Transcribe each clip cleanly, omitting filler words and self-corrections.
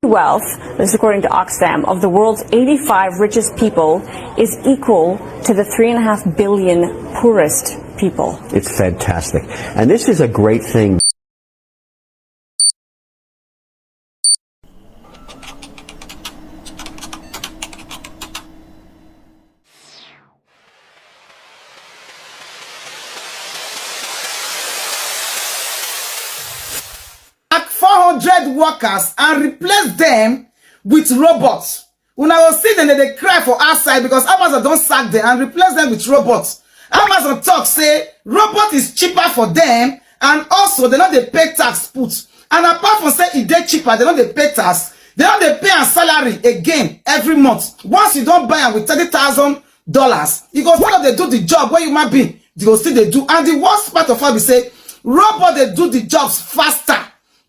Wealth, this is according to Oxfam, of the world's 85 richest people is equal to the 3.5 billion poorest people. It's fantastic. And this is a great thing. Like 400 workers and replace them with robots. When I was sitting there, they cry for outside because Amazon don't sack them and replace them with robots. Amazon talk say robot is cheaper for them, and also they know they pay tax put. And apart from say it they cheaper, they know they pay tax. They know they pay a salary again every month. Once you don't buy them with $30,000, you go still they do the job where you might be. They go still they do. And the worst part of all, we say robot they do the jobs faster.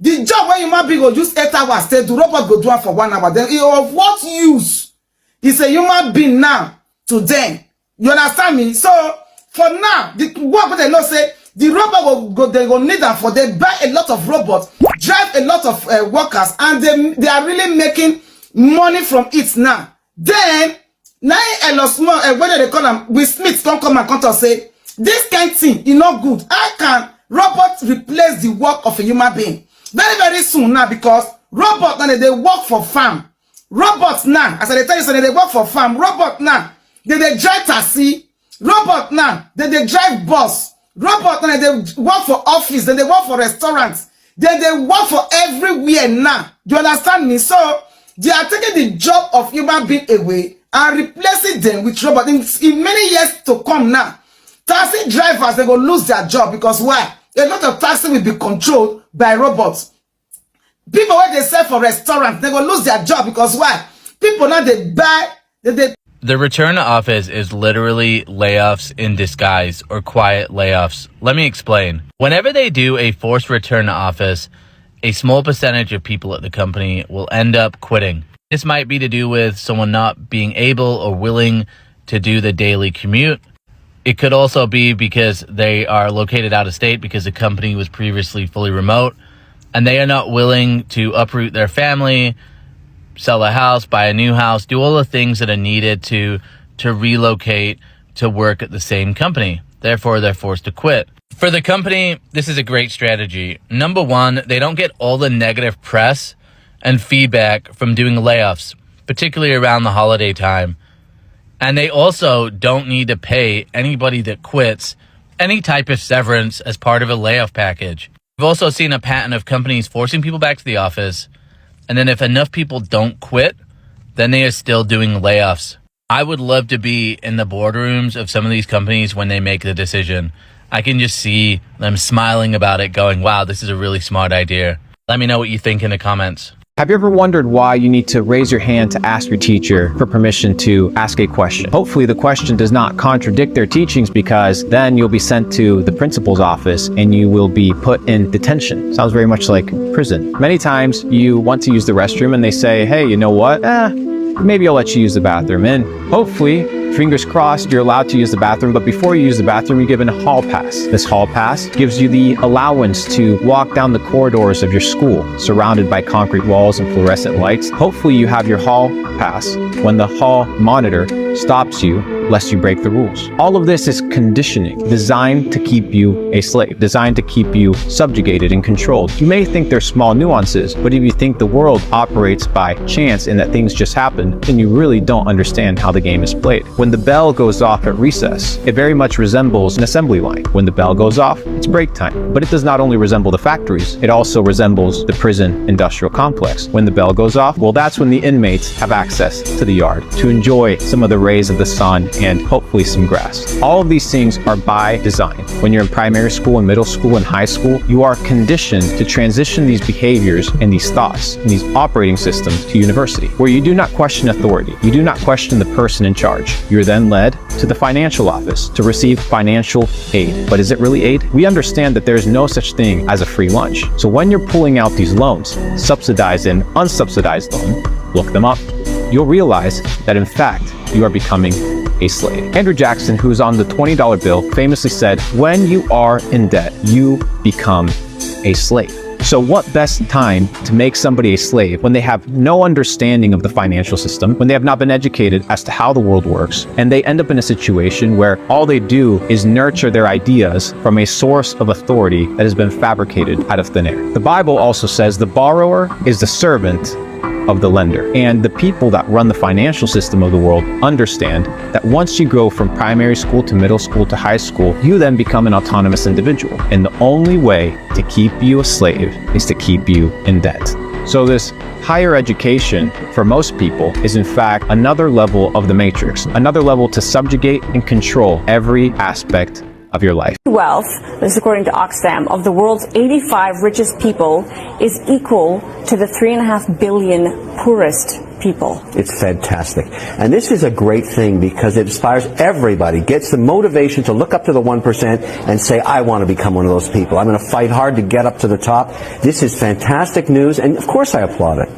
The job where you might be go use 8 hours, the robot go do it for 1 hour. Then of what use is a human being now to them? You understand me? So for now, the work they know say the robot they go need them for they buy a lot of robots, drive a lot of workers, and they are really making money from it now. Then now a small whether they call them Will Smith come and come to say this kind of thing is not good. How can robots replace the work of a human being? Very, very soon now, because robots now they work for farm. Robots now, as I tell you, so they work for farm. Robot now, they drive taxi. Robot now, they drive bus. Robot now, they work for office. Then they work for restaurants. Then they work for everywhere now. Do you understand me? So they are taking the job of human being away and replacing them with robots. In many years to come now, taxi drivers they go lose their job because why? A lot of taxi will be controlled by robots. People when they sell for restaurants, they will lose their job because why? People now they buy. The return to office is literally layoffs in disguise, or quiet layoffs. Let me explain. Whenever they do a forced return to office, a small percentage of people at the company will end up quitting. This might be to do with someone not being able or willing to do the daily commute. It could also be because they are located out of state because the company was previously fully remote and they are not willing to uproot their family, sell a house, buy a new house, do all the things that are needed to relocate to work at the same company. Therefore, they're forced to quit. For the company, this is a great strategy. Number one, they don't get all the negative press and feedback from doing layoffs, particularly around the holiday time. And they also don't need to pay anybody that quits any type of severance as part of a layoff package. We've also seen a pattern of companies forcing people back to the office, and then if enough people don't quit, then they are still doing layoffs. I would love to be in the boardrooms of some of these companies when they make the decision. I can just see them smiling about it, going, wow, this is a really smart idea. Let me know what you think in the comments. Have you ever wondered why you need to raise your hand to ask your teacher for permission to ask a question? Hopefully the question does not contradict their teachings, because then you'll be sent to the principal's office and you will be put in detention. Sounds very much like prison. Many times you want to use the restroom and they say, hey, you know what? Maybe I'll let you use the bathroom. And hopefully, fingers crossed, you're allowed to use the bathroom, but before you use the bathroom, you're given a hall pass. This hall pass gives you the allowance to walk down the corridors of your school, surrounded by concrete walls and fluorescent lights. Hopefully you have your hall pass when the hall monitor stops you, lest you break the rules. All of this is conditioning, designed to keep you a slave, designed to keep you subjugated and controlled. You may think they're small nuances, but if you think the world operates by chance and that things just happen, then you really don't understand how the game is played. When the bell goes off at recess, it very much resembles an assembly line. When the bell goes off, it's break time. But it does not only resemble the factories, it also resembles the prison industrial complex. When the bell goes off, well, that's when the inmates have access to the yard to enjoy some of the rays of the sun and hopefully some grass. All of these things are by design. When you're in primary school and middle school and high school, you are conditioned to transition these behaviors and these thoughts and these operating systems to university, where you do not question authority. You do not question the person in charge. You're then led to the financial office to receive financial aid. But is it really aid? We understand that there's no such thing as a free lunch. So when you're pulling out these loans, subsidized and unsubsidized loan, look them up. You'll realize that in fact, you are becoming a slave. Andrew Jackson, who's on the $20 bill, famously said, when you are in debt, you become a slave. So what best time to make somebody a slave when they have no understanding of the financial system, when they have not been educated as to how the world works, and they end up in a situation where all they do is nurture their ideas from a source of authority that has been fabricated out of thin air. The Bible also says the borrower is the servant of the lender. And the people that run the financial system of the world understand that once you go from primary school to middle school to high school, you then become an autonomous individual. And the only way to keep you a slave is to keep you in debt. So this higher education for most people is in fact another level of the matrix, another level to subjugate and control every aspect of your life. Wealth, this is according to Oxfam, of the world's 85 richest people is equal to the 3.5 billion poorest people. It's fantastic. And this is a great thing because it inspires everybody, gets the motivation to look up to the 1% and say, I want to become one of those people. I'm going to fight hard to get up to the top. This is fantastic news, and of course I applaud it.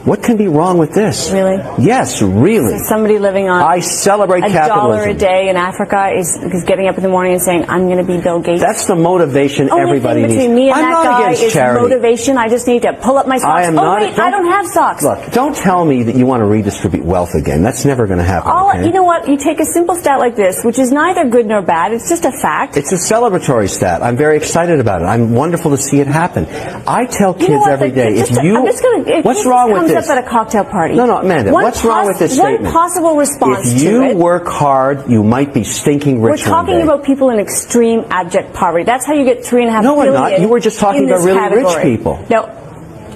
What can be wrong with this? Really? Yes, really. So somebody living on I celebrate capitalism. $1 a day in Africa is getting up in the morning and saying, I'm going to be Bill Gates. That's the motivation everybody needs. Between me and I'm that not guy against is charity. motivation. I just need to pull up my socks. I am not. Wait, I don't have socks. Look, don't tell me that you want to redistribute wealth again. That's never going to happen. Okay? You know what? You take a simple stat like this, which is neither good nor bad. It's just a fact. It's a celebratory stat. I'm very excited about it. I'm wonderful to see it happen. I tell kids every day, what's wrong with this? Comes up at a cocktail party. No, Amanda, what's wrong with this statement? One possible response if you work hard, you might be stinking rich. We're talking about people in extreme abject poverty. That's how you get 3.5 billion. No, we're not. You were just talking about really rich people. No.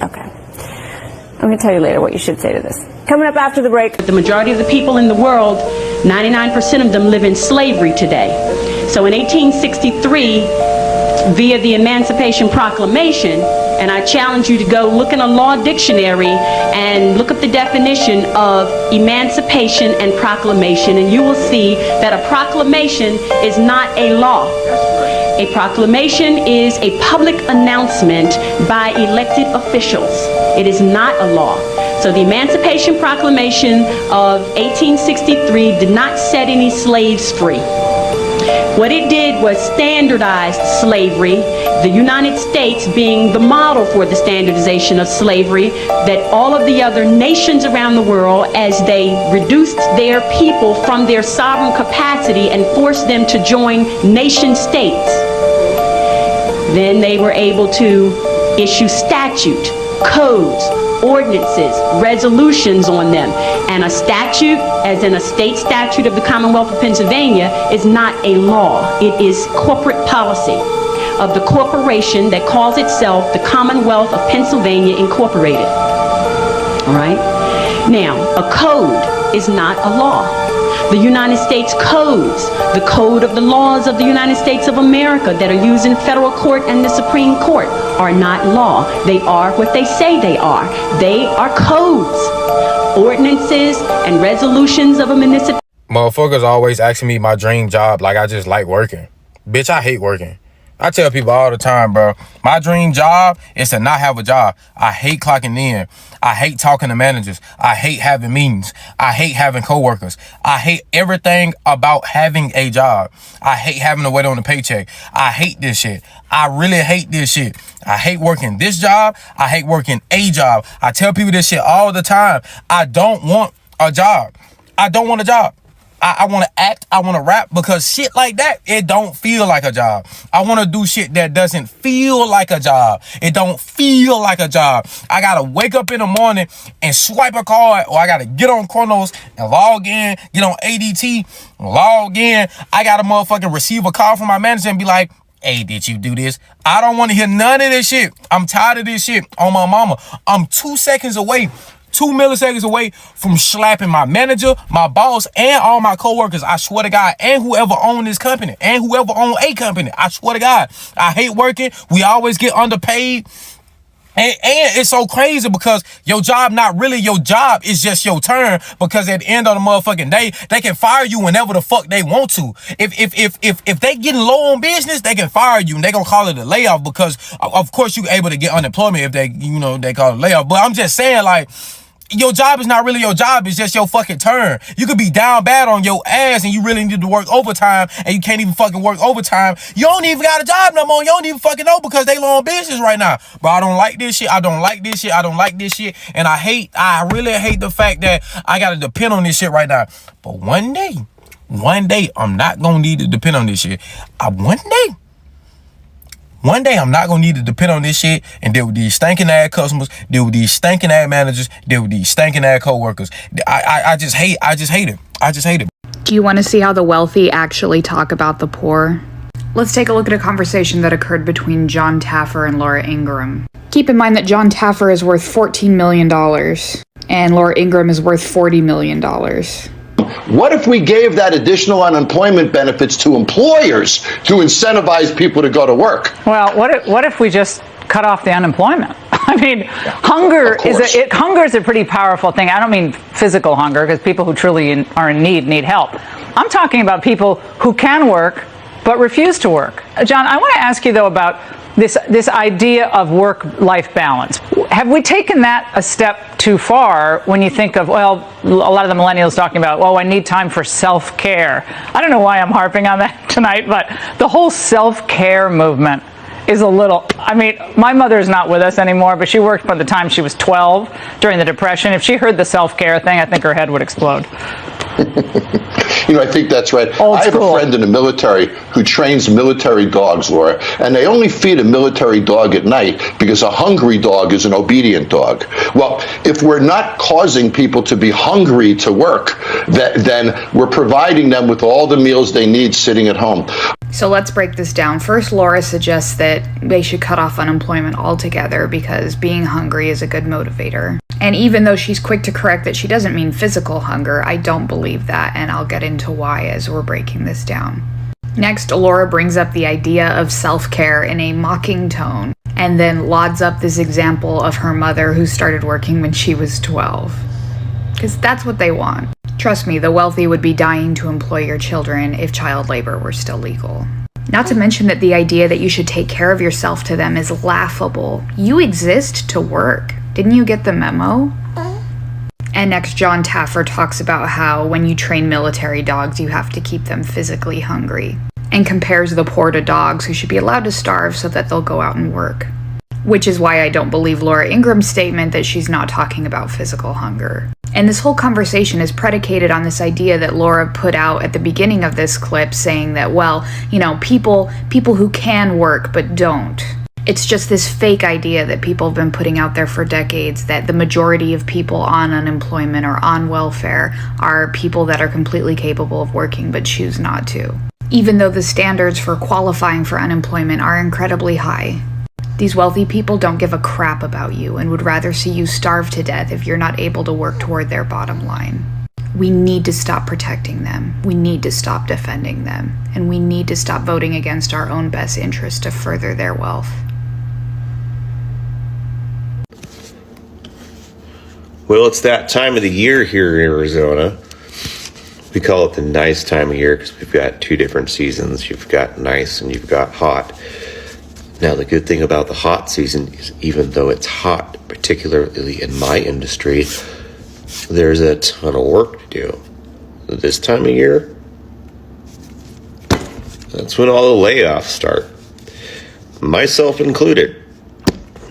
Okay. I'm going to tell you later what you should say to this. Coming up after the break. The majority of the people in the world, 99% of them live in slavery today. So in 1863, via the Emancipation Proclamation, and I challenge you to go look in a law dictionary and look up the definition of emancipation and proclamation, and you will see that a proclamation is not a law. A proclamation is a public announcement by elected officials. It is not a law. So the Emancipation Proclamation of 1863 did not set any slaves free. What it did was standardize slavery, the United States being the model for the standardization of slavery, that all of the other nations around the world, as they reduced their people from their sovereign capacity and forced them to join nation states, then they were able to issue statute, codes, ordinances, resolutions on them. And a statute, as in a state statute of the Commonwealth of Pennsylvania, is not a law. It is corporate policy of the corporation that calls itself the Commonwealth of Pennsylvania Incorporated. All right? Now, a code is not a law. The United States codes, the code of the laws of the United States of America that are used in federal court and the Supreme Court are not law. They are what they say they are. They are codes, ordinances, and resolutions of a municipality. Motherfuckers always asking me my dream job like I just like working. Bitch, I hate working. I tell people all the time, bro, my dream job is to not have a job. I hate clocking in. I hate talking to managers. I hate having meetings. I hate having coworkers. I hate everything about having a job. I hate having to wait on a paycheck. I hate this shit. I really hate this shit. I hate working this job. I hate working a job. I tell people this shit all the time. I don't want a job. I don't want a job. I want to act, I want to rap, because shit like that, it don't feel like a job. I want to do shit that doesn't feel like a job. It don't feel like a job. I got to wake up in the morning and swipe a card, or I got to get on Chronos and log in, get on ADT, log in. I got to motherfucking receive a call from my manager and be like, hey, did you do this? I don't want to hear none of this shit. I'm tired of this shit on my mama. I'm 2 seconds away, 2 milliseconds away from slapping my manager, my boss, and all my coworkers. I swear to God, and whoever own this company, and whoever own a company. I swear to God, I hate working. We always get underpaid. And it's so crazy because your job not really your job. It's just your turn, because at the end of the motherfucking day, they can fire you whenever the fuck they want to. If they getting low on business, they can fire you and they gonna call it a layoff, because of course you able to get unemployment if they, they call it a layoff. But I'm just saying, like, your job is not really your job. It's just your fucking turn. You could be down bad on your ass and you really need to work overtime and you can't even fucking work overtime. You don't even got a job no more. You don't even fucking know because they low on business right now. But I don't like this shit. I don't like this shit. I don't like this shit. And I really hate the fact that I got to depend on this shit right now. But one day, I'm not going to need to depend on this shit. One day, I'm not going to need to depend on this shit and deal with these stinking ass customers, deal with these stinking ass managers, deal with these stinking ass coworkers. I just hate it. Do you want to see how the wealthy actually talk about the poor? Let's take a look at a conversation that occurred between John Taffer and Laura Ingraham. Keep in mind that John Taffer is worth $14 million and Laura Ingraham is worth $40 million. What if we gave that additional unemployment benefits to employers to incentivize people to go to work? Well, what if we just cut off the unemployment? I mean, hunger is a pretty powerful thing. I don't mean physical hunger, because people who truly are in need help. I'm talking about people who can work but refuse to work. John, I want to ask you though about this idea of work-life balance. Have we taken that a step too far when you think of, well, a lot of the millennials talking about, I need time for self-care. I don't know why I'm harping on that tonight, but the whole self-care movement is a little, my mother's not with us anymore, but she worked by the time she was 12 during the Depression. If she heard the self-care thing, I think her head would explode. I think that's right. Old I have school. a friend in the military who trains military dogs, Laura, and they only feed a military dog at night because a hungry dog is an obedient dog. Well, if we're not causing people to be hungry to work, then we're providing them with all the meals they need sitting at home. So let's break this down. First, Laura suggests that they should cut off unemployment altogether because being hungry is a good motivator. And even though she's quick to correct that she doesn't mean physical hunger, I don't believe that, and I'll get into why as we're breaking this down. Next, Laura brings up the idea of self-care in a mocking tone, and then lauds up this example of her mother who started working when she was 12. Because that's what they want. Trust me, the wealthy would be dying to employ your children if child labor were still legal. Not to mention that the idea that you should take care of yourself to them is laughable. You exist to work. Didn't you get the memo? And next, John Taffer talks about how when you train military dogs, you have to keep them physically hungry, and compares the poor to dogs who should be allowed to starve so that they'll go out and work. Which is why I don't believe Laura Ingraham's statement that she's not talking about physical hunger. And this whole conversation is predicated on this idea that Laura put out at the beginning of this clip saying that, people who can work but don't. It's just this fake idea that people have been putting out there for decades that the majority of people on unemployment or on welfare are people that are completely capable of working but choose not to. Even though the standards for qualifying for unemployment are incredibly high. These wealthy people don't give a crap about you and would rather see you starve to death if you're not able to work toward their bottom line. We need to stop protecting them. We need to stop defending them. And we need to stop voting against our own best interest to further their wealth. Well, it's that time of the year here in Arizona. We call it the nice time of year because we've got two different seasons. You've got nice and you've got hot. Now, the good thing about the hot season is even though it's hot, particularly in my industry, there's a ton of work to do. This time of year, that's when all the layoffs start, myself included.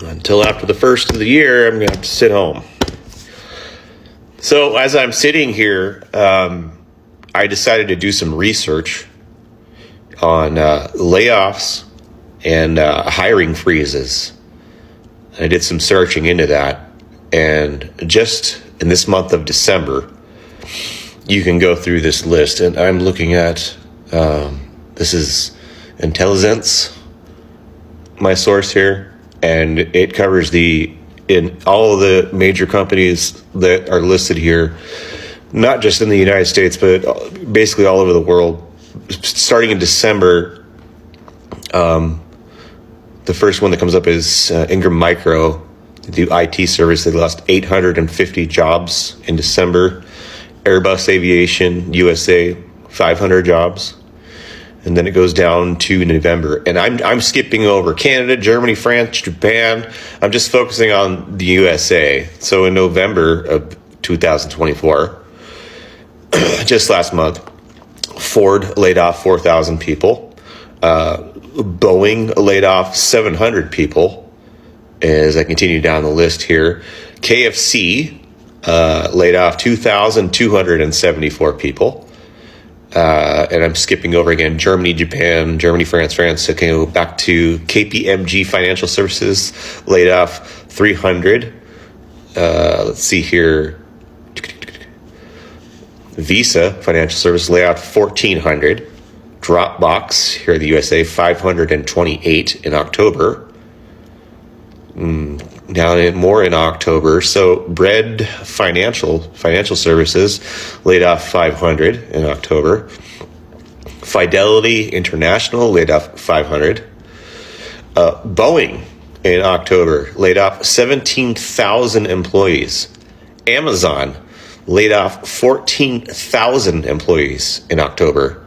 Until after the first of the year, I'm going to have to sit home. So as I'm sitting here, I decided to do some research on layoffs and hiring freezes. I did some searching into that, and just in this month of December, you can go through this list, and I'm looking at, this is Intelligence, my source here, and it covers in all of the major companies that are listed here, not just in the United States, but basically all over the world. Starting in December, the first one that comes up is Ingram Micro, the IT service. They lost 850 jobs in December. Airbus Aviation USA, 500 jobs. and then it goes down to November. And I'm skipping over Canada, Germany, France, Japan. I'm just focusing on the USA. So in November of 2024, just last month, Ford laid off 4,000 people. Boeing laid off 700 people. As I continue down the list here, KFC laid off 2,274 people. And I'm skipping over again, Germany, Japan, Germany, France. Okay, go back to KPMG Financial Services, laid off 300. Let's see here. Visa Financial Services laid off 1,400. Dropbox here in the USA, 528 in October. More in October. So Bread Financial Services laid off 500 in October. Fidelity International laid off 500. Boeing in October laid off 17,000 employees. Amazon laid off 14,000 employees in October.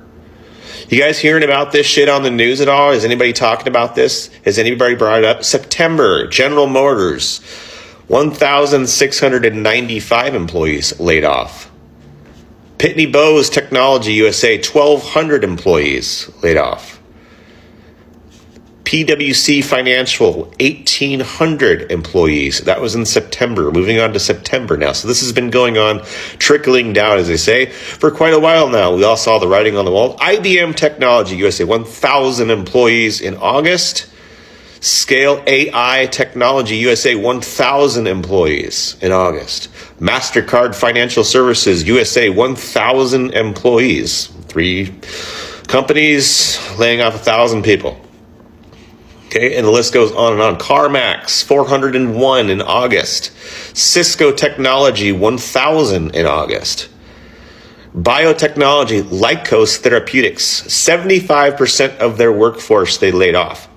You guys hearing about this shit on the news at all? Is anybody talking about this? Has anybody brought it up? September, General Motors, 1,695 employees laid off. Pitney Bowes Technology USA, 1,200 employees laid off. PwC Financial, 1,800 employees. That was in September. Moving on to September now. So this has been going on, trickling down, as they say, for quite a while now. We all saw the writing on the wall. IBM Technology USA, 1,000 employees in August. Scale AI Technology USA, 1,000 employees in August. MasterCard Financial Services USA, 1,000 employees. 3 companies laying off 1,000 people. Okay, and the list goes on and on. CarMax, 401 in August. Cisco Technology, 1,000 in August. Biotechnology, Lykos Therapeutics, 75% of their workforce they laid off.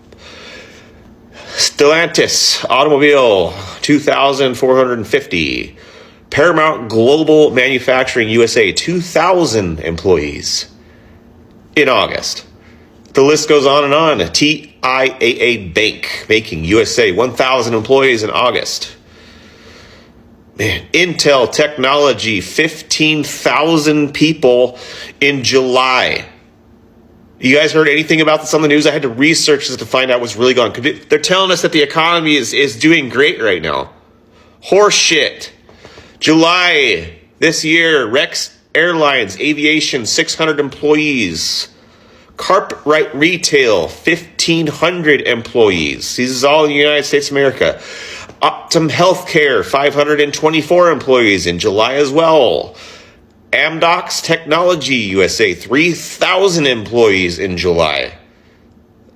Stellantis Automobile, 2,450. Paramount Global Manufacturing USA, 2,000 employees in August. The list goes on and on. TIAA Banking USA, 1,000 employees in August. Man, Intel Technology, 15,000 people in July. You guys heard anything about this on the news? I had to research this to find out what's really going on. They're telling us that the economy is doing great right now. Horse shit. July this year, Rex Airlines Aviation, 600 employees. Cartwright Retail, 1,500 employees. This is all in the United States of America. Optum Healthcare, 524 employees in July as well. Amdocs Technology USA, 3,000 employees in July.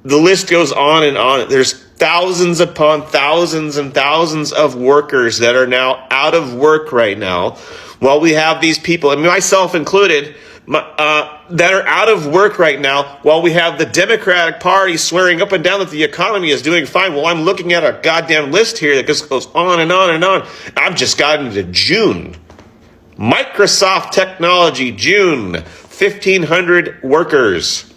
The list goes on and on. There's thousands upon thousands and thousands of workers that are now out of work right now. While we have these people, and myself included, that are out of work right now, while we have the Democratic Party swearing up and down that the economy is doing fine. Well, I'm looking at a goddamn list here that just goes on and on and on. I've just gotten to June. Microsoft Technology, June, 1,500 workers.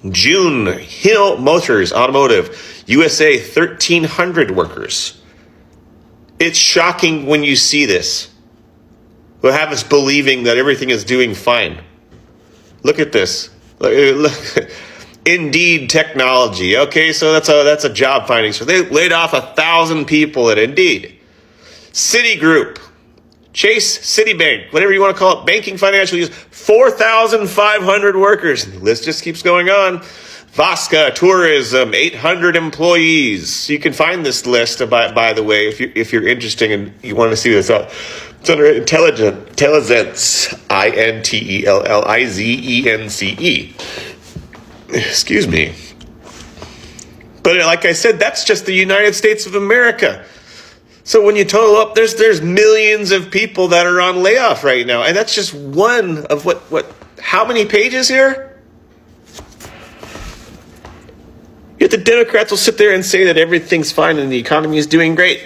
June, Hill Motors Automotive, USA, 1,300 workers. It's shocking when you see this. We'll have us believing that everything is doing fine. Look at this. Look. Indeed Technology. Okay, so that's a job finding. So they laid off 1,000 people at Indeed. Citigroup, Chase, Citibank, whatever you want to call it, banking, financial use, 4,500 workers. The list just keeps going on. Vasca Tourism, 800 employees. You can find this list, by the way, if you're interested and you want to see this. It's under Intelligence, INTELLIZENCE. Excuse me. But like I said, that's just the United States of America. So when you total up, there's millions of people that are on layoff right now. And that's just one of how many pages here? Yet the Democrats will sit there and say that everything's fine and the economy is doing great.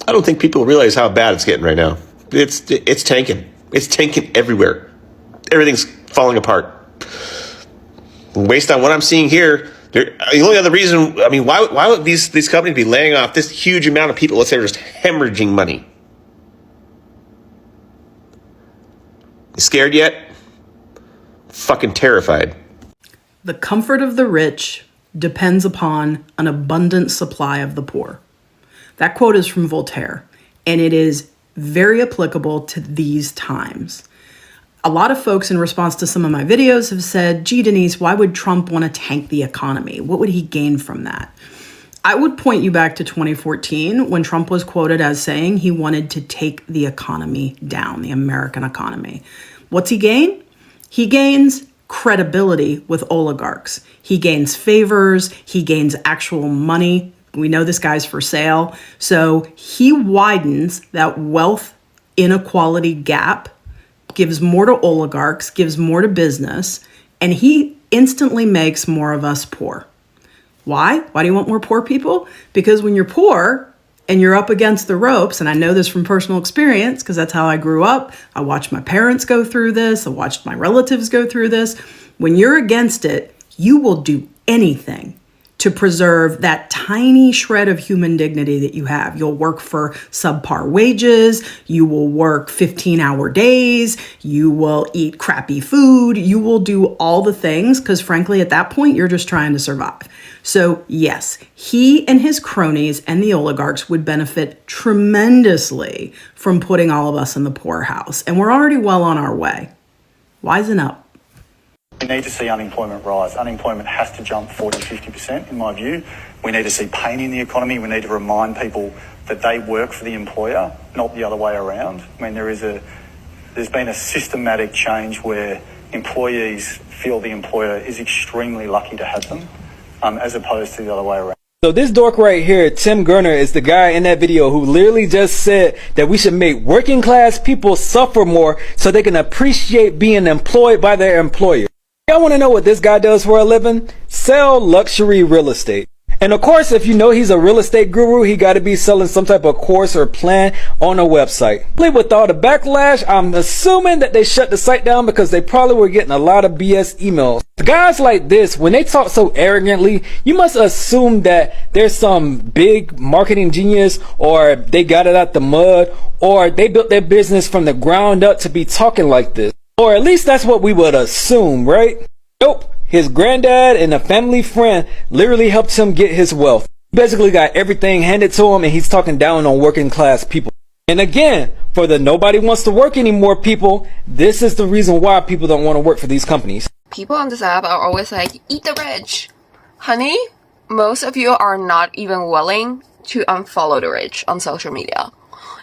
I don't think people realize how bad it's getting right now. It's tanking. It's tanking everywhere. everything's falling apart. Based on what I'm seeing here, the only other reason, I mean, why would these companies be laying off this huge amount of people? Let's say they're just hemorrhaging money. You scared yet? Fucking terrified. The comfort of the rich depends upon an abundant supply of the poor. That quote is from Voltaire, and it is very applicable to these times. A lot of folks in response to some of my videos have said, gee, Denise, why would Trump want to tank the economy? What would he gain from that? I would point you back to 2014 when Trump was quoted as saying he wanted to take the economy down, the American economy. What's he gain? He gains credibility with oligarchs. He gains favors. He gains actual money. We know this guy's for sale. So he widens that wealth inequality gap, gives more to oligarchs, gives more to business, and he instantly makes more of us poor. Why? Why do you want more poor people? Because when you're poor and you're up against the ropes, and I know this from personal experience because that's how I grew up. I watched my parents go through this. I watched my relatives go through this. When you're against it, you will do anything to preserve that tiny shred of human dignity that you have. You'll work for subpar wages. You will work 15-hour days. You will eat crappy food. You will do all the things because frankly, at that point, you're just trying to survive. So yes, he and his cronies and the oligarchs would benefit tremendously from putting all of us in the poorhouse. And we're already well on our way. Wisen up. We need to see unemployment rise. Unemployment has to jump 40-50% in my view. We need to see pain in the economy. We need to remind people that they work for the employer, not the other way around. I mean, there's been a systematic change where employees feel the employer is extremely lucky to have them, as opposed to the other way around. So this dork right here, Tim Gurner, is the guy in that video who literally just said that we should make working class people suffer more so they can appreciate being employed by their employer. Y'all want to know what this guy does for a living? Sell luxury real estate. And of course, if you know he's a real estate guru, he got to be selling some type of course or plan on a website. With all the backlash, I'm assuming that they shut the site down because they probably were getting a lot of BS emails. Guys like this, when they talk so arrogantly, you must assume that there's some big marketing genius, or they got it out the mud, or they built their business from the ground up to be talking like this. Or at least that's what we would assume, right? Nope. His granddad and a family friend literally helped him get his wealth. He basically got everything handed to him, and he's talking down on working class people. And again, for the nobody wants to work anymore people, this is the reason why people don't want to work for these companies. People on this app are always like, eat the rich. Honey, most of you are not even willing to unfollow the rich on social media.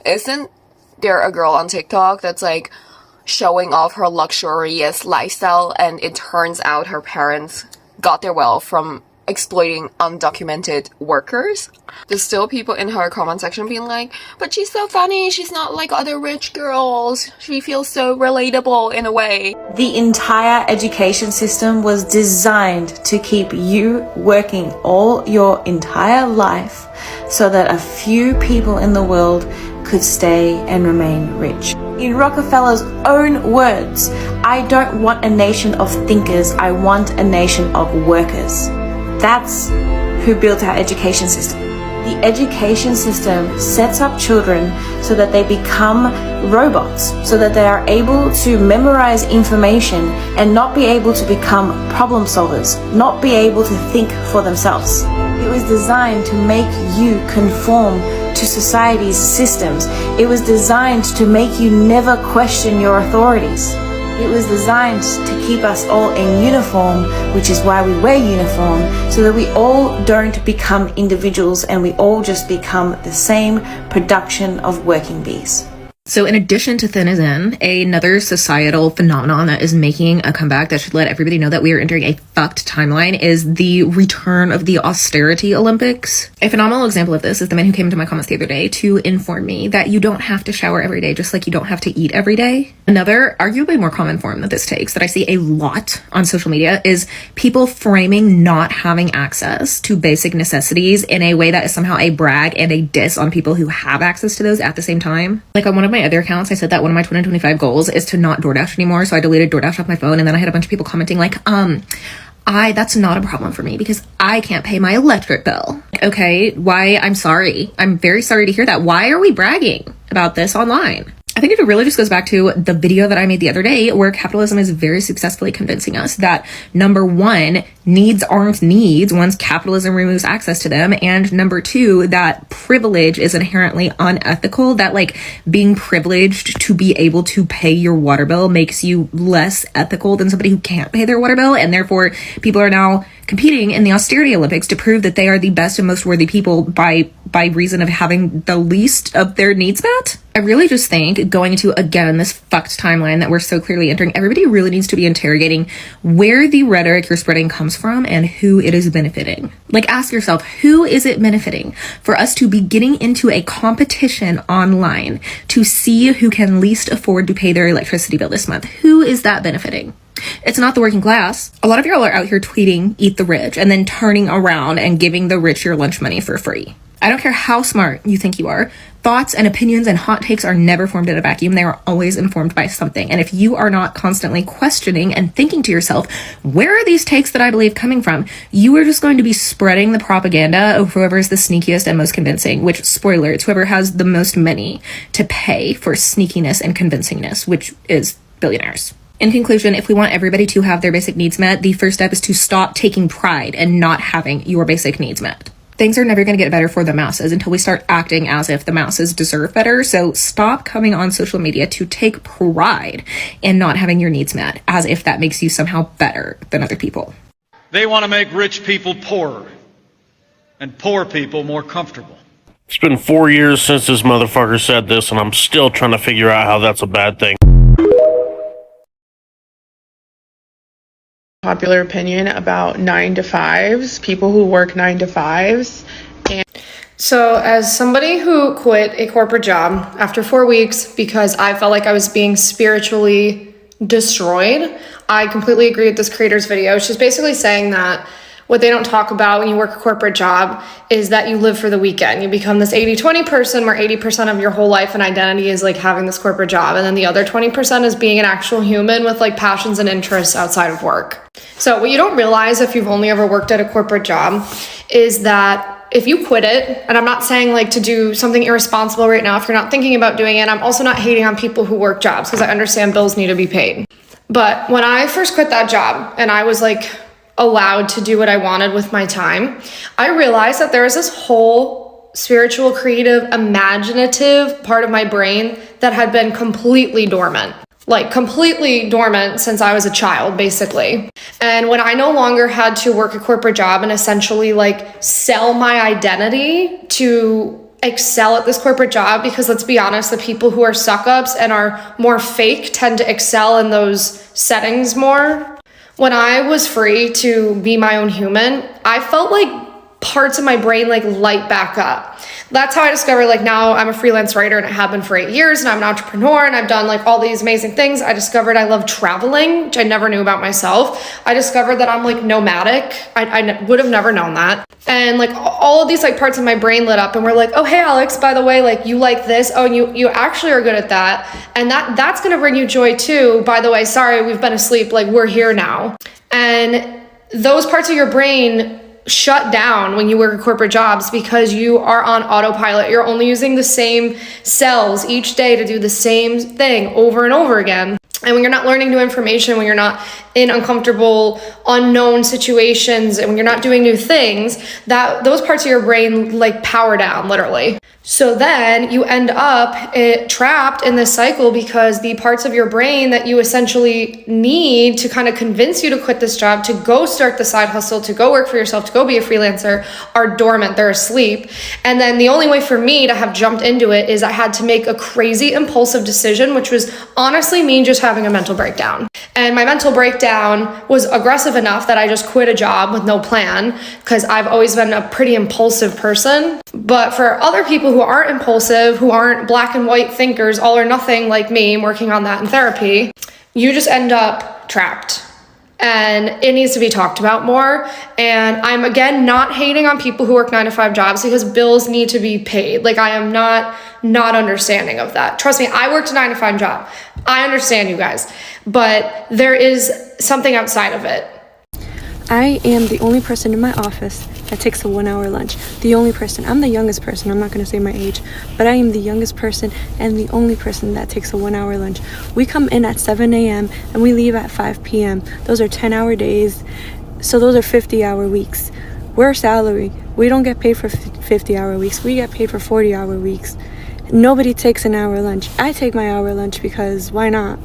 Isn't there a girl on TikTok that's like, showing off her luxurious lifestyle, and it turns out her parents got their wealth from exploiting undocumented workers? There's still people in her comment section being like, but she's so funny, she's not like other rich girls, she feels so relatable in a way. The entire education system was designed to keep you working all your entire life so that a few people in the world could stay and remain rich. In Rockefeller's own words, I don't want a nation of thinkers, I want a nation of workers. That's who built our education system. The education system sets up children so that they become robots, so that they are able to memorize information and not be able to become problem solvers, not be able to think for themselves. It was designed to make you conform to society's systems. It was designed to make you never question your authorities. It was designed to keep us all in uniform, which is why we wear uniform, so that we all don't become individuals and we all just become the same production of working bees. So in addition to thin as in, another societal phenomenon that is making a comeback that should let everybody know that we are entering a fucked timeline is the return of the austerity Olympics. A phenomenal example of this is the man who came into my comments the other day to inform me that you don't have to shower every day, just like you don't have to eat every day. Another, arguably more common form that this takes, that I see a lot on social media, is people framing not having access to basic necessities in a way that is somehow a brag and a diss on people who have access to those at the same time. Like on one of my other accounts, I said that one of my 2025 goals is to not DoorDash anymore. So I deleted DoorDash off my phone, and then I had a bunch of people commenting like, that's not a problem for me because I can't pay my electric bill. Okay, why? I'm sorry. I'm very sorry to hear that. Why are we bragging about this online? I think it really just goes back to the video that I made the other day where capitalism is very successfully convincing us that number one, needs aren't needs once capitalism removes access to them. And number two, that privilege is inherently unethical, that like being privileged to be able to pay your water bill makes you less ethical than somebody who can't pay their water bill. And therefore people are now competing in the austerity Olympics to prove that they are the best and most worthy people by reason of having the least of their needs met. I really just think going into, again, this fucked timeline that we're so clearly entering, everybody really needs to be interrogating where the rhetoric you're spreading comes from and who it is benefiting. Like, ask yourself, who is it benefiting for us to be getting into a competition online to see who can least afford to pay their electricity bill this month? Who is that benefiting? It's not the working class. A lot of y'all are out here tweeting, eat the rich, and then turning around and giving the rich your lunch money for free. I don't care how smart you think you are. Thoughts and opinions and hot takes are never formed in a vacuum. They are always informed by something. And if you are not constantly questioning and thinking to yourself, where are these takes that I believe coming from? You are just going to be spreading the propaganda of whoever is the sneakiest and most convincing, which, spoiler, it's whoever has the most money to pay for sneakiness and convincingness, which is billionaires. In conclusion, if we want everybody to have their basic needs met, the first step is to stop taking pride in not having your basic needs met. Things are never going to get better for the masses until we start acting as if the masses deserve better. So stop coming on social media to take pride in not having your needs met, as if that makes you somehow better than other people. They want to make rich people poorer and poor people more comfortable. It's been 4 years since this motherfucker said this, and I'm still trying to figure out how that's a bad thing. Popular opinion about 9-to-5s, people who work 9-to-5s. And so as somebody who quit a corporate job after 4 weeks because I felt like I was being spiritually destroyed, I completely agree with this creator's video. She's basically saying that what they don't talk about when you work a corporate job is that you live for the weekend. You become this 80-20 person where 80% of your whole life and identity is like having this corporate job. And then the other 20% is being an actual human with like passions and interests outside of work. So what you don't realize if you've only ever worked at a corporate job is that if you quit it, and I'm not saying like to do something irresponsible right now if you're not thinking about doing it, I'm also not hating on people who work jobs because I understand bills need to be paid. But when I first quit that job and I was like allowed to do what I wanted with my time, I realized that there was this whole spiritual, creative, imaginative part of my brain that had been completely dormant. Like completely dormant since I was a child, basically. And when I no longer had to work a corporate job and essentially like sell my identity to excel at this corporate job, because let's be honest, the people who are suck-ups and are more fake tend to excel in those settings more. When I was free to be my own human, I felt like parts of my brain like light back up. That's how I discovered like now I'm a freelance writer and I have been for 8 years and I'm an entrepreneur and I've done like all these amazing things. I discovered I love traveling, which I never knew about myself. I discovered that I'm like nomadic. I would have never known that. And like all of these like parts of my brain lit up and we're like, oh, hey, Alex, by the way, like you like this. Oh, and you actually are good at that. And that's going to bring you joy too. By the way, sorry, we've been asleep. Like we're here now. And those parts of your brain shut down when you work at corporate jobs because you are on autopilot. You're only using the same cells each day to do the same thing over and over again. And when you're not learning new information, when you're not in uncomfortable, unknown situations, and when you're not doing new things, that those parts of your brain like power down, literally. So then you end up trapped in this cycle because the parts of your brain that you essentially need to kind of convince you to quit this job, to go start the side hustle, to go work for yourself, to go be a freelancer, are dormant, they're asleep. And then the only way for me to have jumped into it is I had to make a crazy impulsive decision, which was honestly me just having a mental breakdown. And my mental breakdown was aggressive enough that I just quit a job with no plan because I've always been a pretty impulsive person. But for other people who aren't impulsive, who aren't black and white thinkers, all or nothing like me, I'm working on that in therapy, you just end up trapped. and it needs to be talked about more. And I'm, again, not hating on people who work 9-to-5 jobs, because bills need to be paid. Like, I am not understanding of that. Trust me, I worked a 9-to-5 job. I understand, you guys, but there is something outside of it. I am the only person in my office that takes a 1-hour lunch. The only person. I'm the youngest person. I'm not going to say my age, but I am the youngest person and the only person that takes a 1-hour lunch. We come in at 7 a.m. and we leave at 5 p.m. Those are 10-hour days. So those are 50-hour weeks. We're salary. We don't get paid for 50-hour weeks. We get paid for 40-hour weeks. Nobody takes an hour lunch. I take my hour lunch because why not?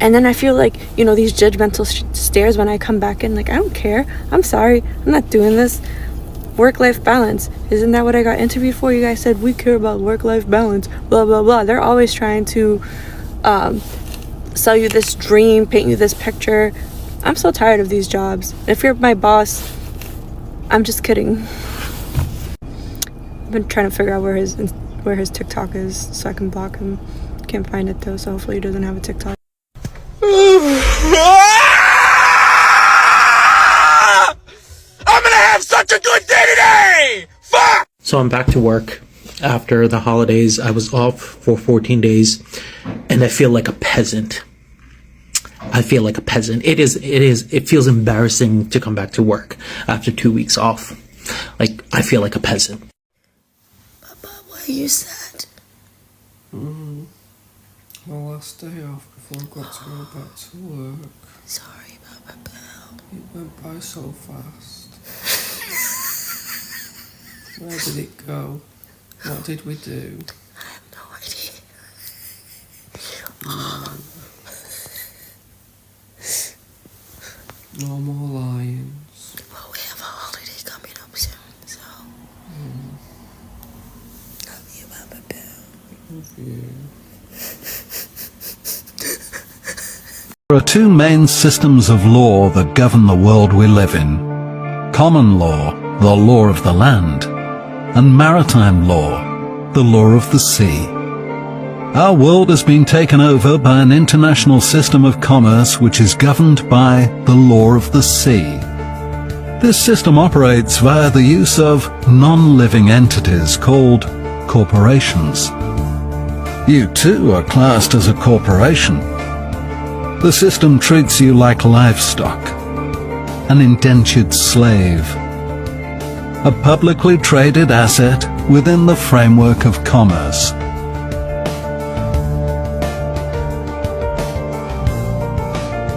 And then I feel like, you know, these judgmental stares when I come back in, like, I don't care. I'm sorry. I'm not doing this. Work-life balance. Isn't that what I got interviewed for? You guys said, we care about work-life balance, blah, blah, blah. They're always trying to sell you this dream, paint you this picture. I'm so tired of these jobs. If you're my boss, I'm just kidding. I've been trying to figure out where his TikTok is so I can block him. Can't find it, though, so hopefully he doesn't have a TikTok. I'm gonna have such a good day today! Fuck! So I'm back to work after the holidays. I was off for 14 days and I feel like a peasant. It feels embarrassing to come back to work after 2 weeks off. Like, I feel like a peasant. Papa, why are you sad? My last day off before I got to go back to work. Sorry, Papa Bell. It went by so fast. Where did it go? What did we do? I have no idea. No more lions. Well, we have a holiday coming up soon, so. Love you, Papa Bell. Love you. There are two main systems of law that govern the world we live in. Common law, the law of the land, and maritime law, the law of the sea. Our world has been taken over by an international system of commerce which is governed by the law of the sea. This system operates via the use of non-living entities called corporations. You too are classed as a corporation. The system treats you like livestock, an indentured slave, a publicly traded asset within the framework of commerce.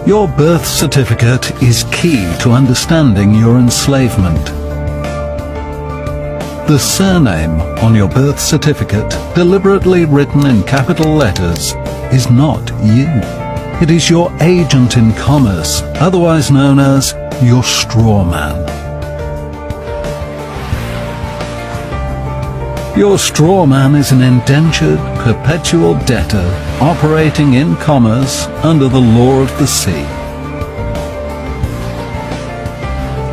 Your birth certificate is key to understanding your enslavement. The surname on your birth certificate, deliberately written in capital letters, is not you. It is your agent in commerce, otherwise known as your straw man. Your straw man is an indentured, perpetual debtor operating in commerce under the law of the sea.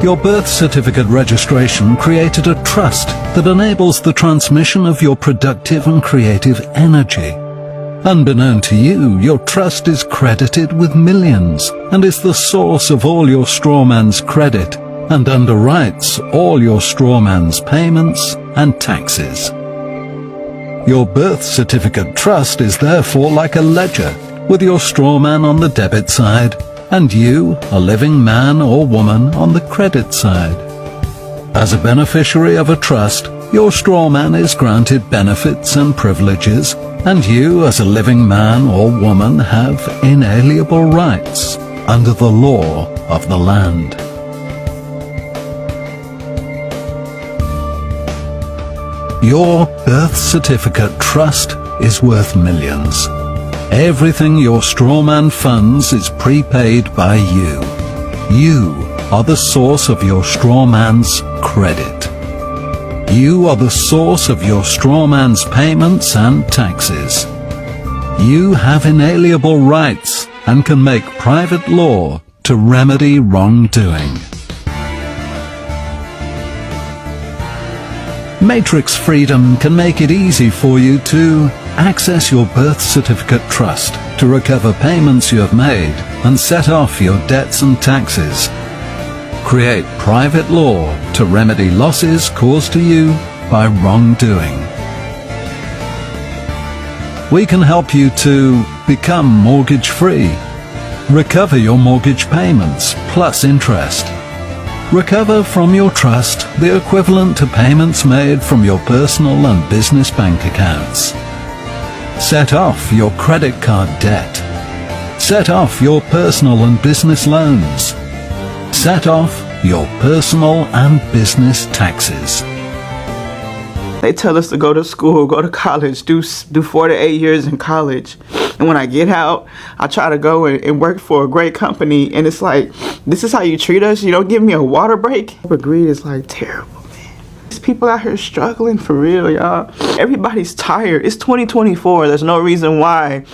Your birth certificate registration created a trust that enables the transmission of your productive and creative energy. Unbeknown to you, your trust is credited with millions and is the source of all your strawman's credit and underwrites all your strawman's payments and taxes. Your birth certificate trust is therefore like a ledger, with your strawman on the debit side and you, a living man or woman, on the credit side. As a beneficiary of a trust, your strawman is granted benefits and privileges, and you, as a living man or woman, have inalienable rights under the law of the land. Your birth certificate trust is worth millions. Everything your strawman funds is prepaid by you. You are the source of your strawman's credit. You are the source of your strawman's payments and taxes. You have inalienable rights and can make private law to remedy wrongdoing. Matrix freedom can make it easy for you to Access your birth certificate trust to recover payments you have made and set off your debts and taxes. Create private law to remedy losses caused to you by wrongdoing. We can help you to become mortgage-free. Recover your mortgage payments plus interest. Recover from your trust the equivalent to payments made from your personal and business bank accounts. Set off your credit card debt. Set off your personal and business loans. Set off your personal and business taxes. They tell us to go to school, go to college, do 4 to 8 years in college. And when I get out, I try to go and work for a great company. And it's like, this is how you treat us? You don't give me a water break? But greed is like terrible, man. There's people out here struggling for real, y'all. Everybody's tired. It's 2024. There's no reason why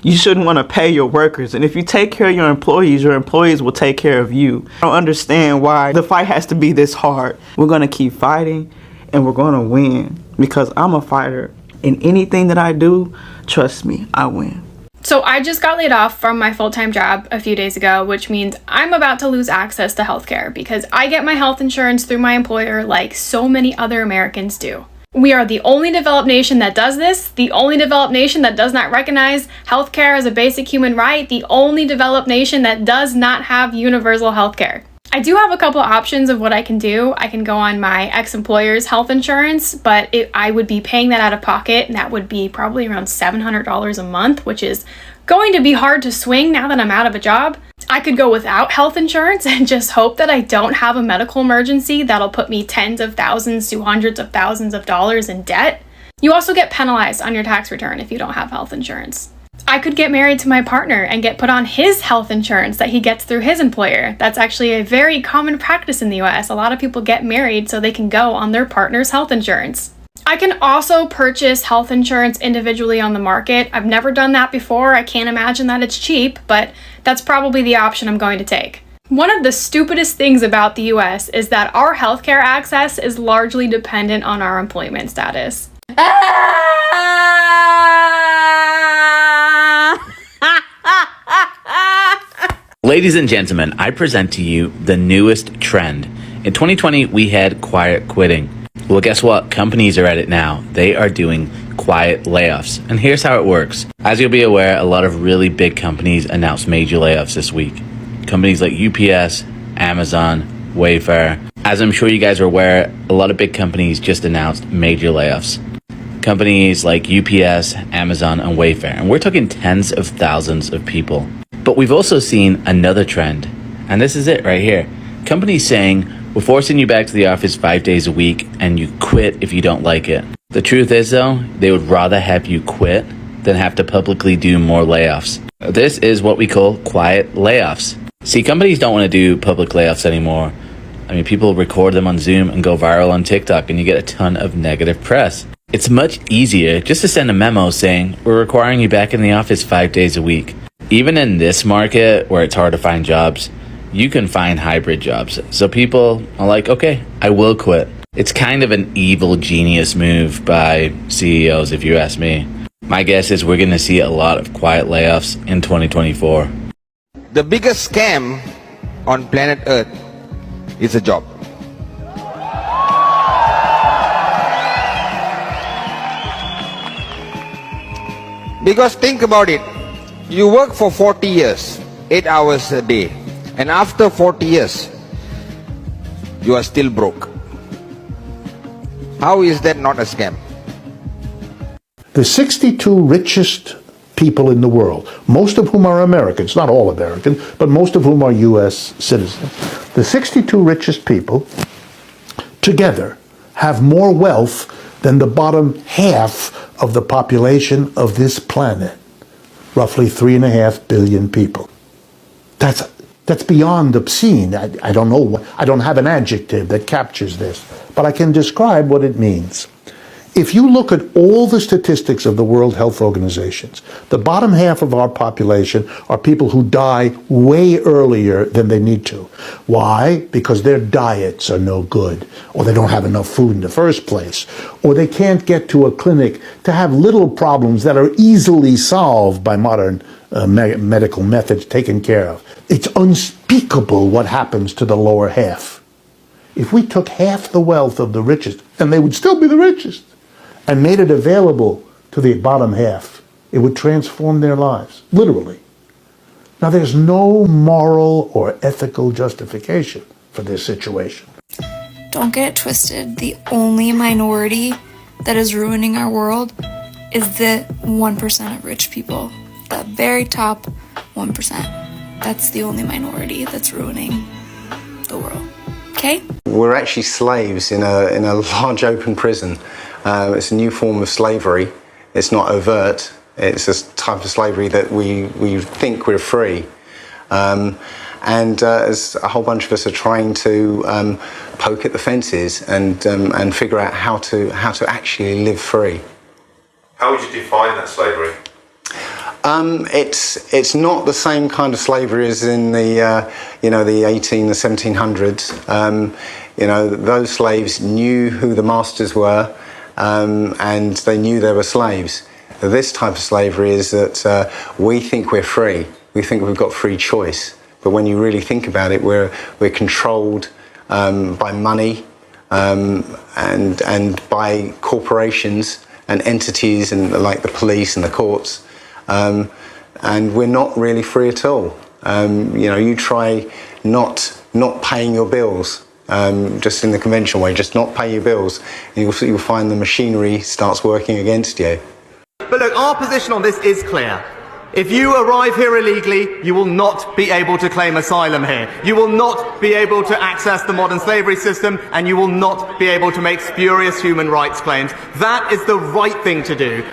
you shouldn't want to pay your workers. And if you take care of your employees will take care of you. I don't understand why the fight has to be this hard. We're going to keep fighting and we're going to win because I'm a fighter. And anything that I do, trust me, I win. So I just got laid off from my full-time job a few days ago, which means I'm about to lose access to healthcare because I get my health insurance through my employer like so many other Americans do. We are the only developed nation that does this, the only developed nation that does not recognize healthcare as a basic human right, the only developed nation that does not have universal healthcare. I do have a couple options of what I can do. I can go on my ex-employer's health insurance, but I would be paying that out of pocket, and that would be probably around $700 a month, which is going to be hard to swing now that I'm out of a job. I could go without health insurance and just hope that I don't have a medical emergency that'll put me tens of thousands to hundreds of thousands of dollars in debt. You also get penalized on your tax return if you don't have health insurance. I could get married to my partner and get put on his health insurance that he gets through his employer. That's actually a very common practice in the US. A lot of people get married so they can go on their partner's health insurance. I can also purchase health insurance individually on the market. I've never done that before. I can't imagine that it's cheap, but that's probably the option I'm going to take. One of the stupidest things about the US is that our healthcare access is largely dependent on our employment status. Ladies and gentlemen, I present to you the newest trend. In 2020, we had quiet quitting. Well, guess what? Companies are at it now. They are doing quiet layoffs. And here's how it works. As you'll be aware, a lot of really big companies announced major layoffs this week. Companies like UPS, Amazon, Wayfair. As I'm sure you guys are aware, a lot of big companies just announced major layoffs. Companies like UPS, Amazon, and Wayfair. And we're talking tens of thousands of people. But we've also seen another trend, and this is it right here. Companies saying, we're forcing you back to the office 5 days a week, and you quit if you don't like it. The truth is, though, they would rather have you quit than have to publicly do more layoffs. This is what we call quiet layoffs. See, companies don't want to do public layoffs anymore. I mean, people record them on Zoom and go viral on TikTok, and you get a ton of negative press. It's much easier just to send a memo saying, we're requiring you back in the office 5 days a week. Even in this market where it's hard to find jobs, you can find hybrid jobs. So people are like, okay, I will quit. It's kind of an evil genius move by CEOs, if you ask me. My guess is we're going to see a lot of quiet layoffs in 2024. The biggest scam on planet Earth is a job. Because think about it. You work for 40 years, 8 hours a day, and after 40 years, you are still broke. How is that not a scam? The 62 richest people in the world, most of whom are Americans, not all Americans, but most of whom are U.S. citizens. The 62 richest people together have more wealth than the bottom half of the population of this planet. Roughly 3.5 billion people. That's beyond obscene. I don't know. I don't have an adjective that captures this, but I can describe what it means. If you look at all the statistics of the World Health Organizations, the bottom half of our population are people who die way earlier than they need to. Why? Because their diets are no good, or they don't have enough food in the first place, or they can't get to a clinic to have little problems that are easily solved by modern medical methods taken care of. It's unspeakable what happens to the lower half. If we took half the wealth of the richest, and they would still be the richest, and made it available to the bottom half, it would transform their lives, literally. Now, there's no moral or ethical justification for this situation. Don't get it twisted. The only minority that is ruining our world is the 1% of rich people. The very top 1%. That's the only minority that's ruining the world. Okay? We're actually slaves in a large open prison. It's a new form of slavery. It's not overt. It's a type of slavery that we think we're free. As a whole bunch of us are trying to poke at the fences and figure out how to actually live free. How would you define that slavery? It's not the same kind of slavery as in the the 1700s. Those slaves knew who the masters were, and they knew they were slaves. This type of slavery is that we think we're free. We think we've got free choice. But when you really think about it, we're controlled by money and by corporations and entities and like the police and the courts. And we're not really free at all. You try not paying your bills, just in the conventional way, just not pay your bills, and you'll find the machinery starts working against you. But look, our position on this is clear. If you arrive here illegally, you will not be able to claim asylum here. You will not be able to access the modern slavery system, and you will not be able to make spurious human rights claims. That is the right thing to do.